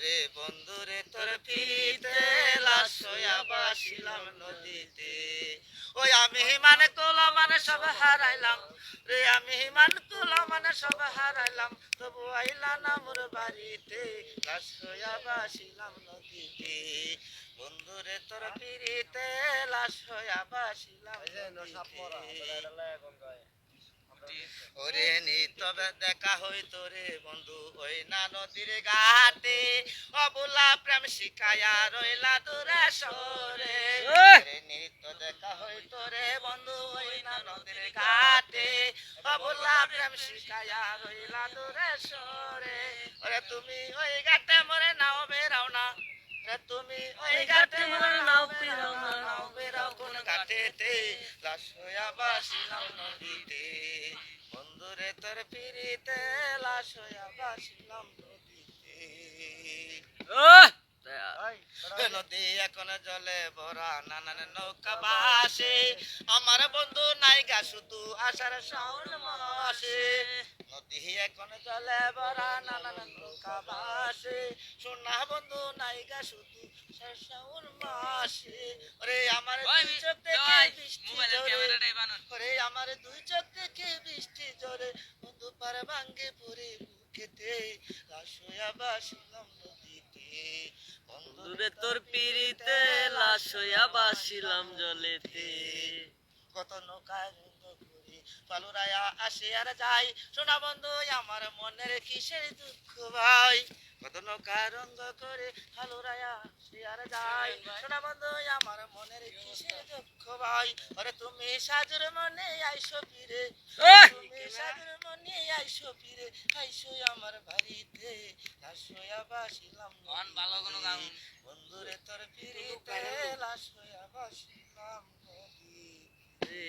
ওরে বন্ধুরে তোর পিতে লাশ হইয়া বাসিলাম নদীতে ওই আমি মানে কোলা মানে সব হারাইলাম রে আমি মান কোলা মানে সব হারাইলাম তবু আইলা না মোর বাড়িতে লাশ হইয়া বাসিলাম নদীতে বন্ধুরে তোর পিড়িতে লাশ হইয়া বাসিলাম ওরে নি তবে দেখা হইতো রে বন্ধু ওই না নদীর ঘাটে অবলা প্রেম শিখায়া রইলা দূরে সরে নিত্য দেখা হইতো রে বন্ধু ওই না নদীর ঘাটে অবলা প্রেম শিখায়া রইলা দূরে সরে ওরে তুমি ওই ঘাটে মরে নাও বেরাও না তুমি ওই ঘাটে মরে নাও বেরাও না নাও বেরাও কোন ঘাটেতে লাশ হইয়া বাসিলাম নদীতে বন্ধুরে তোর পিড়িতে লাশ হইয়া বাসিলাম নদীতে নদী এখন জলে ভরা নানান নৌকা বাসে আমার বন্ধু নাইগা শুধু আষাঢ় শ্রাবণ মাসে নদী এখন জলে ভরা নানান নৌকা বাসে সোনা বন্ধু নাইগা শুধু শ্রাবণ মাসে ওরে আমার দুই চোখ দেখে বৃষ্টি জোরে ওরে আমার দুই চোখ দেখে বৃষ্টি জোরে বন্ধু পারে ভাঙ্গে পড়ে বুকেতে লাশ হইয়া বাসিলাম নদীতে বন্ধুরে তোর পিড়িতে লাশ হইয়া বাসিলাম জলেতে কত নৌকায় রঙ্গ করি পালুরায়া আসে আর যাই সোনা বন্ধু আমার মনের কিসের দুঃখ ভাই কত নৌকা রঙ্গ করে পালুরায়া আসে আর যাই সোনা বন্ধু আমার মনের কিসের দুঃখ ভাই ওরে তুমি সাজুর মনে আইসো ফিরে তুমি সাজুর মনে আইসো ফিরে আইসো আমার বাড়িতে লাশ হইয়া বাসিলাম ভালো কোনো গান বন্ধুরে তোর পিড়িতে লাশ হইয়া বাসিলাম নদীতে